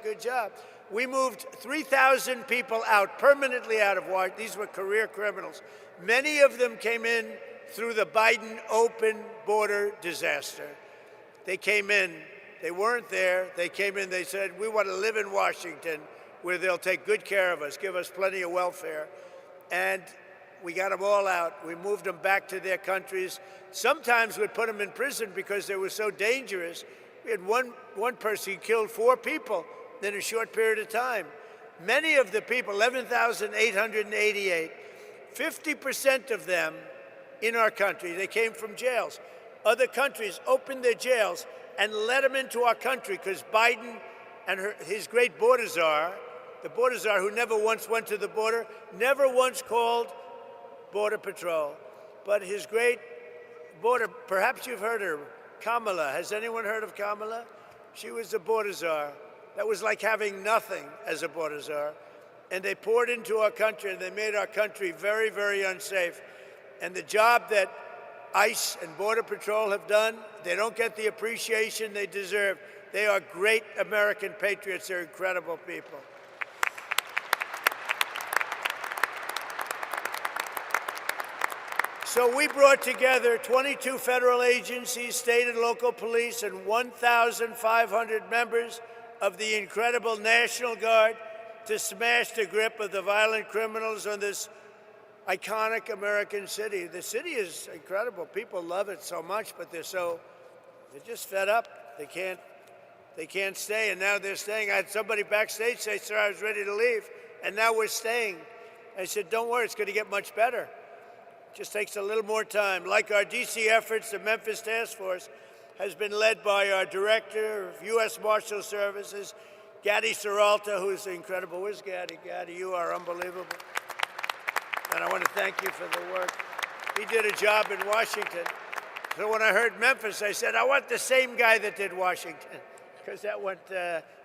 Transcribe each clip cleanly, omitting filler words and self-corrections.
Good job. We moved 3,000 people out, permanently out of Washington. These were career criminals. Many of them came in through the Biden open border disaster. They came in. They weren't there. They came in. They said, we want to live in Washington where they'll take good care of us, give us plenty of welfare. And we got them all out. We moved them back to their countries. Sometimes we'd put them in prison because they were so dangerous. We had one person who killed 4 people in a short period of time. Many of the people, 11,888, 50% of them in our country, they came from jails. Other countries opened their jails and let them into our country because Biden and his great border czar, the border czar who never once went to the border, never once called Border Patrol. But his great border, perhaps you've heard her, Kamala. Has anyone heard of Kamala? She was the border czar. That was like having nothing as a border czar. And they poured into our country, and they made our country very, very unsafe. And the job that ICE and Border Patrol have done, they don't get the appreciation they deserve. They are great American patriots. They're incredible people. So we brought together 22 federal agencies, state and local police, and 1,500 members of the incredible National Guard to smash the grip of the violent criminals on this iconic American city. The city is incredible. People love it so much, but they're just fed up. They can't stay, and now they're staying. I had somebody backstage say, sir, I was ready to leave, and now we're staying. I said, don't worry, it's going to get much better. It just takes a little more time. Like our D.C. efforts, the Memphis Task Force has been led by our Director of U.S. Marshal Services, Gaddy Seralta, who's incredible. Where's Gaddy? Gaddy, you are unbelievable. And I want to thank you for the work. He did a job in Washington. So when I heard Memphis, I said, I want the same guy that did Washington. Because that went,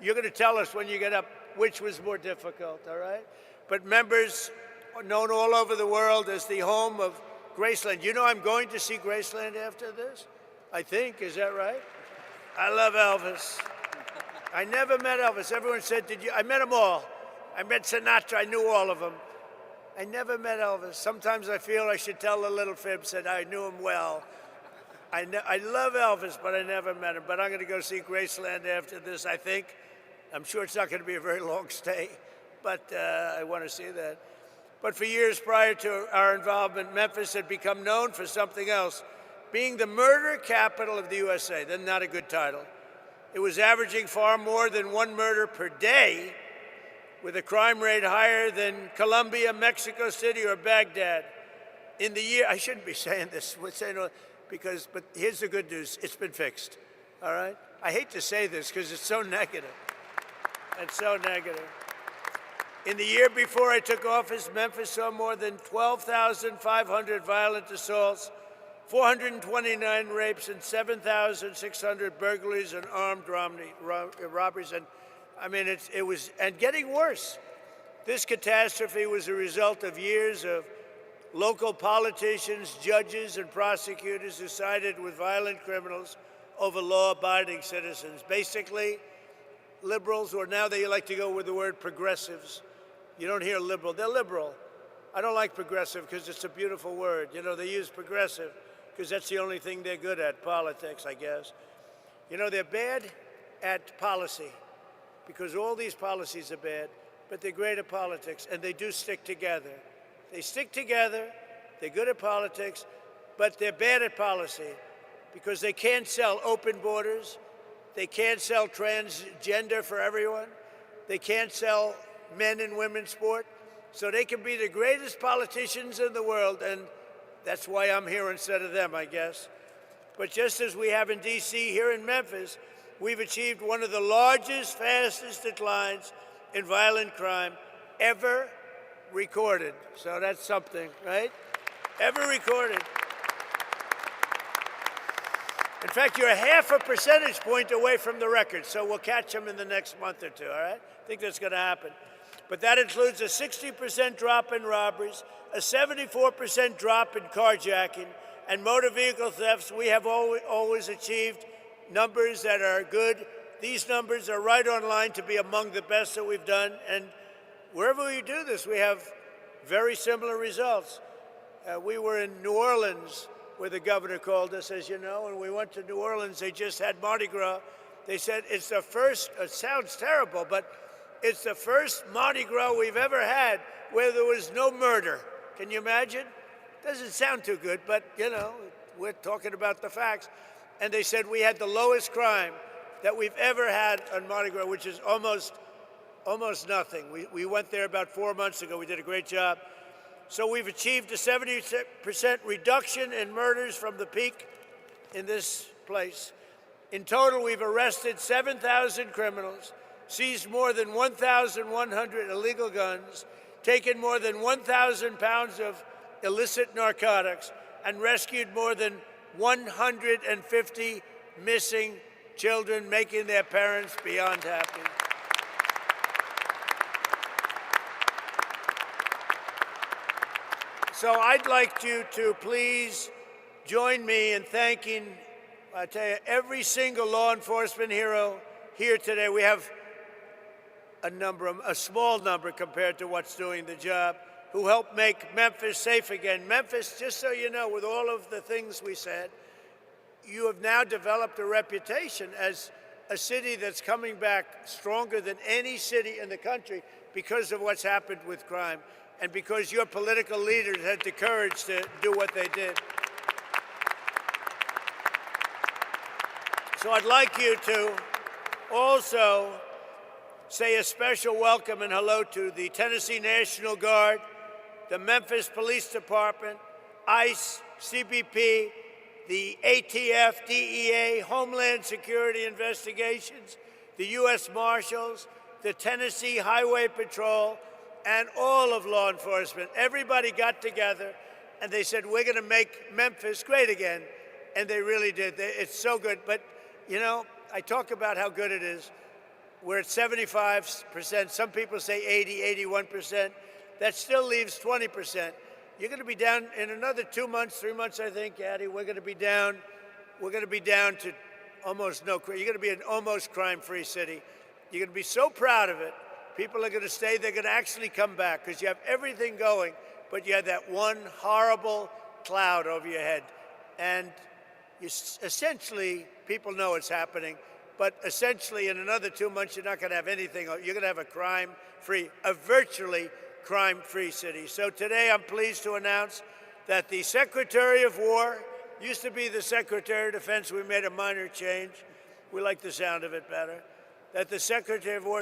you're going to tell us when you get up which was more difficult, all right? But members are known all over the world as the home of Graceland. You know I'm going to see Graceland after this? I think, is that right? I love Elvis. I never met Elvis. Everyone said, did you? I met them all. I met Sinatra. I knew all of them. I never met Elvis. Sometimes I feel I should tell the little fibs that I knew him well. I love Elvis, but I never met him. But I'm going to go see Graceland after this, I think. I'm sure it's not going to be a very long stay, but I want to see that. But for years prior to our involvement, Memphis had become known for something else, being the murder capital of the USA. That's not a good title. It was averaging far more than 1 murder per day, with a crime rate higher than Colombia, Mexico City, or Baghdad. In the year, I shouldn't be saying this, but here's the good news, it's been fixed, all right? I hate to say this because it's so negative. It's so negative. In the year before I took office, Memphis saw more than 12,500 violent assaults, 429 rapes, and 7,600 burglaries and armed robberies. And I mean, it was getting worse. This catastrophe was a result of years of local politicians, judges, and prosecutors who sided with violent criminals over law-abiding citizens. Basically, liberals, or now they like to go with the word progressives. You don't hear liberal. They're liberal. I don't like progressive because it's a beautiful word. You know, they use progressive because that's the only thing they're good at, politics, I guess. You know, they're bad at policy because all these policies are bad, but they're great at politics, and they do stick together. They stick together, they're good at politics, but they're bad at policy because they can't sell open borders, they can't sell transgender for everyone, they can't sell men and women's sport, so they can be the greatest politicians in the world, and that's why I'm here instead of them, I guess. But just as we have in D.C., here in Memphis, we've achieved one of the largest, fastest declines in violent crime ever recorded. So that's something, right? Ever recorded. In fact, you're half a percentage point away from the record, so we'll catch them in the next month or two, all right? I think that's going to happen. But that includes a 60% drop in robberies, a 74% drop in carjacking, and motor vehicle thefts. We have always achieved numbers that are good. these numbers are right on line to be among the best that we've done. And wherever we do this, we have very similar results. We were in New Orleans, where the governor called us, as you know, and we went to New Orleans. They just had Mardi Gras. They said it's the first, it sounds terrible, but it's the first Mardi Gras we've ever had where there was no murder. Can you imagine? Doesn't sound too good, but, you know, we're talking about the facts. And they said we had the lowest crime that we've ever had on Mardi Gras, which is almost nothing. We went there about 4 months ago. We did a great job. So we've achieved a 70% reduction in murders from the peak in this place. In total, we've arrested 7,000 criminals, seized more than 1,100 illegal guns, taken more than 1,000 pounds of illicit narcotics, and rescued more than 150 missing children, making their parents beyond happy. So I'd like you to please join me in thanking, I tell you, every single law enforcement hero here today. We have a small number compared to what's doing the job, who helped make Memphis safe again. Memphis, just so you know, with all of the things we said, you have now developed a reputation as a city that's coming back stronger than any city in the country because of what's happened with crime and because your political leaders had the courage to do what they did. So I'd like you to also say a special welcome and hello to the Tennessee National Guard, the Memphis Police Department, ICE, CBP, the ATF, DEA, Homeland Security Investigations, the U.S. Marshals, the Tennessee Highway Patrol, and all of law enforcement. Everybody got together and they said, we're going to make Memphis great again. And they really did. It's so good. But, you know, I talk about how good it is. We're at 75%. Some people say 80, 81%. That still leaves 20%. You're going to be down in another 2 months, 3 months, I think, Addie. We're going to be down to almost no crime. You're going to be an almost crime-free city. You're going to be so proud of it. People are going to stay. They're going to actually come back because you have everything going, but you have that one horrible cloud over your head. And essentially, people know it's happening, but essentially in another 2 months, you're not going to have anything. You're going to have a virtually crime-free city. So today, I'm pleased to announce that the Secretary of War, used to be the Secretary of Defense. We made a minor change. We like the sound of it better. That the Secretary of War